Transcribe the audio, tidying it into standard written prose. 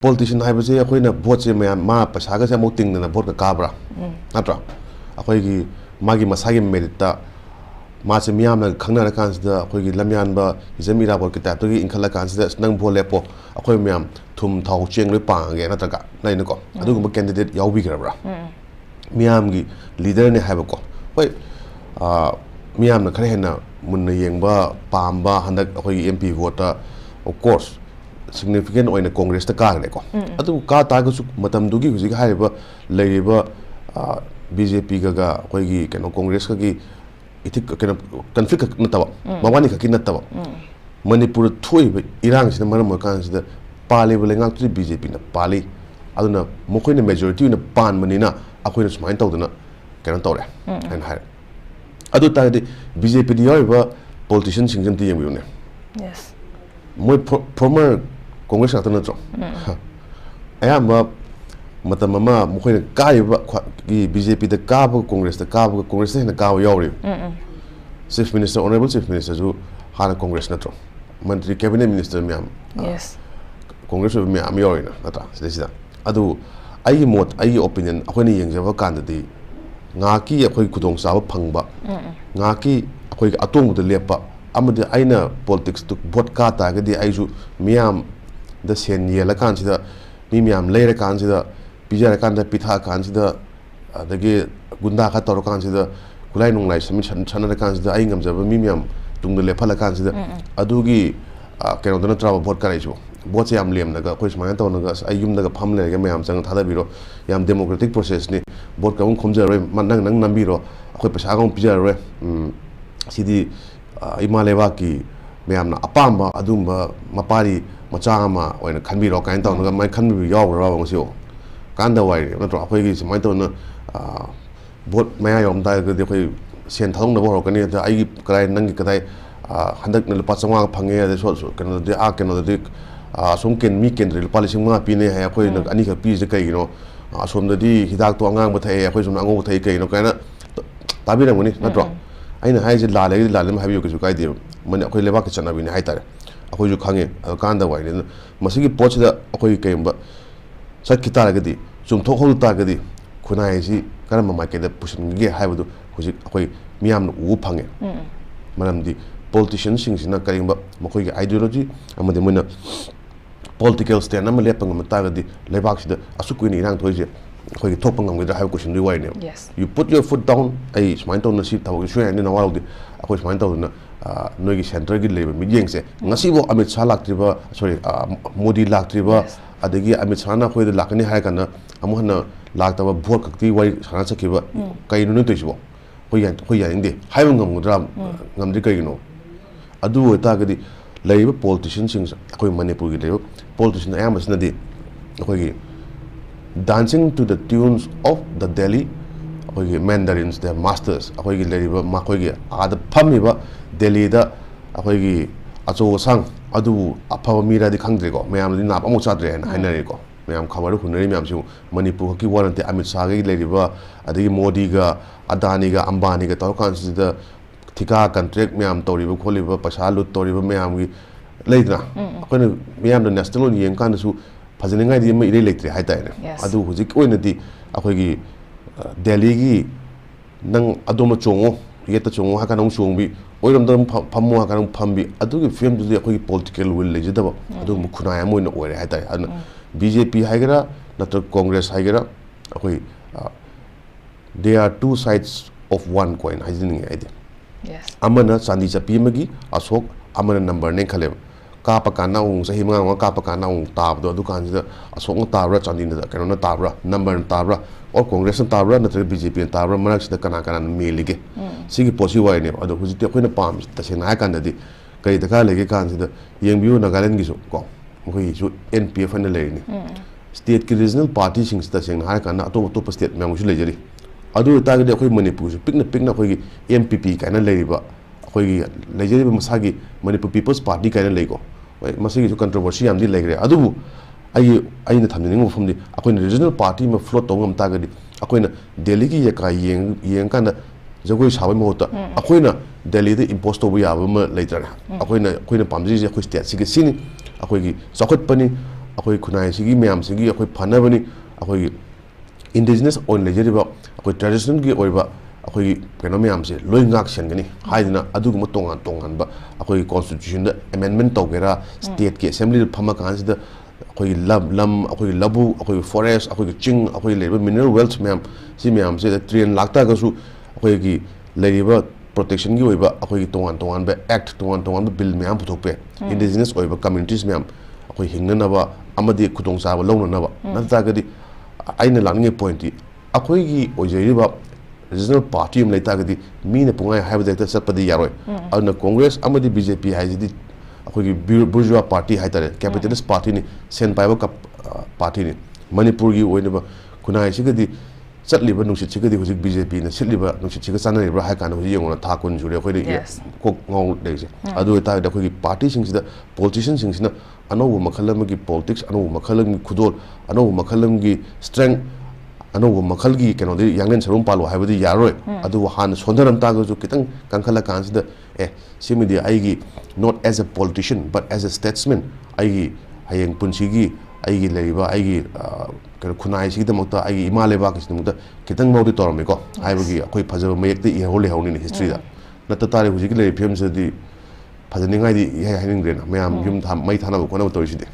politician hai base akoina vote se ma paisa ga se mo ting na vote ka kabra natra akoi magi masagi merita ma se miyam na khangna ra kan da akoi gi lamyan ba izamira bol kita to gi inkhala kan da nang bol lepo akoi miyam thum thau cheng loi pa ge natra ka nai na ko adu gum candidate yaw bi grabra miyam gi leader ne hai ba ko hoi miyam na khare hena mun na yeng ba pam ba handak akoi MP vote of course significant oina congress ta ka ne ko adu ka ta ga su matam du gi huji ga hai ba lei ba BJP ga koi gi keno congress ka gi ithik keno conflict na tawa mawani ka kin na tawa manipur thoi ba irang sina maram kan sida pali ba lenga tu BJP na pali aduna mokoi na majority na pan manina akoi na sumain tawduna keno tawre and hai adu ta di BJP di yoi ba politician singjam ti yeng ne yes moi former congress ka na tro ayamba matam ama mokoi ka ba ki BJP da ka ba congress na ka yauri chief minister honorable chief minister ju hana congress na tro mantri cabinet minister myam yes congress of myam yauri na nata sida adu ai mot ai opinion akoi ni yengjaba kan da di nga ki akoi kudong sa ba phangba nga ki akoi atong da lepa amade aina politics to vote ka ta ga di aiju myam da sen yela kan sida mi myam leira kan sida pijara kan da pitha kan sida adagi gunda kha tor kan sida kulai nung lai sami chana kan sida ai ngam jaba mi myam tung da lephala kan sida adugi keno dana trawa vote ka raijo vote se am lem naga koi smang ta naga ai yum daga pham le ga myam chang thada biro yam democratic process ni vote ka khomja roi man nang nambiro akoi pasa ga pijara roi sidi imaleva ki myam na apamba adumba mapari macha ma oina khanbiro kain ta naga mai khanbi yaw ra ba ngosio kanda wai na tro khoi gi smai to na vote maya yom ta ga de khoi sen thong na bo ka ni da ai krai nang gi kadai handak na lupa changwa phange de so kan de kan de som ken mi ken ril palising ma pi ne ha khoi na ani ka pi je kai no som da di hidak to angang ba thai khoi som ango thai kai no kana tabi na muni na tro aina hai je la le ma habi ko su kai de man khoi leba ka chana bi ne hai tare akhoi ju khange kanda wai ne masigi poch da akhoi kai ba sak kita la gadi zum thok hol ta gadi khunai si karam ma ke da pusin ge hai bu huji akhoi miyam nu u phange manam di politicians sing sina karing ba makoi ge ideology amade mona political stand am le pang ma ta gadi lebak si da asukui ni rang thoi je khoi thok pang ngam ge da hai question ri wai ne you put your foot down ai smain to na si taw ge shwe ne na wa di akhoi smain to na noi gi center gi le mi yeng se ngasi bo amit sa lak tri ba sorry modi lak tri ba adagi amit sana khoi da lakani hai kana amuhna lakta ba vote kakti wai sana sakhiba kai nu to sibo khoi yan inde hai ngam ngudra ngam di kai no adu ta gadi leiba politicians sing khoi manipur gi leiba politician ayam basna di khoi gi dancing to the tunes of the Delhi khoi gi mandarins their masters khoi gi leiba ma khoi gi ada phamiba Delhi da khoi gi acho sang adu apha mira di khangdre ko mayam di nap amu chadre na hainare ko mayam khabar hunari mayam siu manipur ki warante amit sa ga leriba adigi modi ga adani ga ambani ga taw kan sida thika contract mayam toriba kholiba pasa lut toriba mayam gi leidra akone mayam da national yeng kan su phajane ngai di mai electric hai tai ne adu hujik oina di akhoi gi Delhi gi nang adoma chongo yeta chongo ha kanong chongbi oiram dam phammo ha kanong phambi adu gi film du akhoi political will le jidaba adu mukhuna ya moina oire hai tai BJP haigara natra congress haigara akhoi they are two sides of one coin hajini idea yes amana chandi chapi magi asok amana number ne khale ka pa kana ung sahi ma ka pa kana ung tab do dukan da asok ng tabra chandi da kano na tabra number na tabra or congress na tabra natra BJP na tabra manak sida kana kana melige sigi posi wai ne adu hujite khoi na pam ta se na kan da di kai da ka lege kan sida yeng biu nagaland gi so ko khoi su NPF na le ni state ki regional party sing sta sing na kan na to state me ngu le jeri adu ta ga khoi manipur su pikna khoi gi MPP kana le ba khoi gi le jeri ba masagi manipur people's party kana le ko masigi su controversy am di le gre adu ai na thamni ngu phum di akoi regional party ma float to ngam ta ga di akoi na Delhi gi ya ka yeng kan da jagoi sabai mo ta akoi na Delhi de impose to bu ya ba ma le tra akoi na pamji je khoi state sig sini akoi gi sakot pani ꯑꯩꯈꯣꯏ ꯈꯨꯟꯅꯥꯏꯁꯤꯒꯤ ꯃꯌꯥꯝꯁꯤꯒꯤ ꯑꯩꯈꯣꯏ ꯐꯅꯕꯅꯤ ꯑꯩꯈꯣꯏꯒꯤ indigenous ꯑꯣꯏꯅ ꯂꯩꯖꯔꯤꯕ ꯑꯩꯈꯣꯏ ꯇ꯭ꯔꯦꯗꯤꯁꯅꯦꯜꯒꯤ ꯑꯣꯏꯕ ꯑꯩꯈꯣꯏꯒꯤ ꯀꯩꯅꯣ ꯃꯌꯥꯝꯁꯦ ꯂꯣꯏ ꯉꯥꯛ ꯁꯦꯟꯒꯅꯤ ꯍꯥꯏꯗꯅ ꯑꯗꯨꯒꯨꯝꯕ ꯇꯣꯉꯥꯟ ꯇꯣꯉꯥꯟꯕ ꯑꯩꯈꯣꯏꯒꯤ ꯀꯣꯟꯁꯇꯤꯇ꯭ꯌꯨꯁꯟꯗ ꯑꯦꯃꯦꯟꯃꯦꯟ ꯇꯧꯒꯦꯔꯥ ꯁ꯭ꯇꯦꯠꯀꯤ ꯑꯦꯁꯦꯝꯕ꯭ꯂꯤꯗ ꯐꯝꯃ ꯀꯥꯟꯁꯤꯗ ꯑꯩꯈꯣꯏꯒꯤ ꯂꯝ ꯑꯩꯈꯣꯏꯒꯤ ꯂꯧꯕꯨꯛ ꯑꯩꯈꯣꯏꯒꯤ ꯐꯣꯔꯦꯁ ꯑꯩꯈꯣꯏꯒꯤ ꯆꯤꯡ ꯑꯩꯈꯣꯏꯒꯤ ꯂꯩꯔꯤꯕ ꯃꯤꯅꯔꯦꯜ ꯋꯦꯜꯊ ꯃꯌꯥꯝ ꯁꯤ ꯃꯌꯥꯝꯁꯤꯗ ꯇ꯭ꯔꯦꯟ ꯂꯥꯛꯇꯥꯔꯒꯁꯨ ꯑꯩꯈꯣꯏꯒꯤ ꯂꯩꯔꯤꯕ ꯄ꯭ꯔꯣꯇꯦꯛꯁꯟꯒꯤ ꯑꯣꯏꯕ ꯑꯩꯈꯣꯏꯒꯤ ꯇꯣꯉꯥꯟ ꯇꯣꯉꯥꯟꯕ ꯑꯦꯛꯠ ꯇꯣꯉꯥꯟ ꯇꯣꯉꯥꯟꯕ ꯕꯤꯜ ꯃꯌꯥꯝ ꯄꯨꯊꯣꯛꯄ ꯌꯥꯏ ꯏꯟꯗꯤꯖꯤꯅꯁ ꯑꯣꯏꯕ ꯀꯝꯃ꯭ꯌꯨꯅꯤꯇꯤꯁ ꯃꯌꯥꯝ ꯑꯩꯈꯣꯏ ꯍꯤꯡꯅꯅꯕ ꯑꯃꯗꯤ ꯈꯨꯗꯣꯡꯆꯥꯕ ꯂꯧꯅꯅꯕ ꯅꯠꯇ꯭ꯔꯒꯗꯤ ꯑꯩꯅ ꯂꯥꯛꯅꯤꯡꯉꯤ ꯄꯣꯏꯟꯇꯤ ꯑꯩꯈꯣꯏꯒꯤ ꯑꯣꯏꯖꯔꯤꯕ ꯔꯤꯖꯅꯦꯜ ꯄꯥꯔꯇꯤ ꯑꯃ ꯂꯩꯇꯥꯔꯒꯗꯤ ꯃꯤꯅ ꯄꯨꯡꯉꯥꯏ ꯍꯥꯏꯕꯗ ꯍꯦꯛꯇ ꯆꯠꯄꯗꯤ ꯌꯥꯔꯣꯏ ꯑꯗꯨꯅ ꯀꯣꯡꯒ꯭ꯔꯦꯁ ꯑꯃꯗꯤ ꯕꯤ.ꯖꯦ.ꯄꯤ ꯍꯥꯏꯁꯤꯗꯤ ꯑꯩꯈꯣꯏꯒꯤ ꯕꯨꯔꯖꯨꯋꯥ ꯄꯥꯔꯇꯤ ꯍꯥꯏꯇꯥꯔꯦ ꯀꯦꯄꯤꯇꯦꯂꯤꯁ ꯄꯥꯔꯇꯤꯅꯤ ꯁꯦꯟ ꯄꯥꯏꯕ ꯄꯥꯔꯇꯤꯅꯤ ꯃꯅꯤꯄꯨꯔꯒꯤ ꯑꯣꯏꯅꯕ ꯈꯨꯟꯅꯥꯏꯁꯤꯒꯗꯤ ꯆꯠꯂꯤꯕ ꯅꯨꯡꯁꯤꯠꯁꯤꯒꯗꯤ ꯍꯧꯖꯤꯛ ꯕꯤ.ꯖꯦ.ꯄꯤꯅ ꯁꯤꯠꯂꯤꯕ ꯅꯨꯡꯁꯤꯠꯁꯤꯒ ꯆꯥꯟꯅꯔꯤꯕ꯭ꯔꯥ ꯍꯥꯏ ꯀꯥꯟꯗ ꯍꯧꯖꯤꯛ ꯌꯦꯡꯉꯣꯅ ꯊꯥ 10 ꯁꯨꯔꯦ ꯑꯩꯈꯣꯏꯗ ꯀꯣꯛ ꯉꯥꯎ ꯂꯩꯔꯤꯁꯦ ꯑꯗꯨ ꯑꯣꯏꯇꯥꯔꯒꯗꯤ ꯑꯩꯈꯣꯏꯒꯤ ꯄꯥꯔꯇꯤꯁꯤꯡꯁꯤꯗ ꯄꯣꯂꯤꯇꯤꯁꯤꯌꯟꯁꯤꯡꯁꯤꯅ ꯑꯅꯧꯕ ꯃꯈꯜ ꯑꯃꯒꯤ ꯄꯣꯂꯤꯇꯤꯛꯁ ꯑꯅꯧꯕ ꯃꯈꯜ ꯑꯃꯒꯤ ꯈꯨꯗꯣꯜ ꯑꯅꯧꯕ ꯃꯈꯜ ꯑꯃꯒꯤ ꯁ꯭ꯇꯔꯦꯡ ꯑꯅꯧꯕ ꯃꯈꯜꯒꯤ ꯀꯩꯅꯣꯗꯤ ꯌꯥꯡꯂꯦꯟ ꯁꯔꯨꯝ ꯄꯥꯜꯂꯣ ꯍꯥꯏꯕꯗꯤ ꯌꯥꯔꯣꯏ ꯑꯗꯨꯕꯨ ꯍꯥꯟꯅ ꯁꯣꯟꯊꯔꯝ ꯇꯥꯔꯒꯁꯨ ꯈꯤꯇꯪ ꯀꯟꯈꯠꯂ ꯀꯥꯟꯁꯤꯗ ꯁꯤꯃꯗꯤ ꯑꯩꯒꯤ not as a politician but as a statesman ꯑꯩꯒꯤ ꯍꯌꯦꯡ ꯄꯨꯟꯁꯤꯒꯤ ꯑꯩꯒꯤ ꯂꯩꯔꯤꯕ ꯑꯩꯒꯤ ꯀꯩꯅꯣ ꯈꯨꯟꯅꯥꯏꯁꯤꯒꯤꯗꯃꯛꯇ ꯑꯩꯒꯤ ꯏꯃꯥ ꯂꯩꯕꯥꯛꯀꯤꯗꯃꯛꯇ ꯈꯤꯇꯪ ꯃꯧꯗꯤ ꯇꯧꯔꯝꯃꯤꯀꯣ ꯍꯥꯏꯕꯒꯤ ꯑꯩꯈꯣꯏ ꯐꯖꯕ ꯃꯌꯦꯛꯇ ꯏꯍꯧ ꯂꯩꯍꯧꯅꯤꯅꯦ ꯍꯤꯁꯇ꯭ꯔꯤꯗ ꯅꯠꯇ ꯇꯥꯔꯦ ꯍꯧꯖꯤꯛꯀꯤ ꯂꯩꯔꯤꯕ ꯐꯤꯕꯝꯁꯤꯗꯗꯤ ꯐꯖꯅꯤꯡꯉꯥꯏꯗꯤ ꯏꯍꯥꯏ ꯍꯥꯏꯅꯤꯡꯗ꯭ꯔꯦꯅ ꯃꯌꯥꯝ ꯌꯨꯝ ꯃꯩ ꯊꯥꯅꯕ ꯈꯣꯠꯅꯕ ꯇꯧꯔꯤꯁꯤꯗꯤ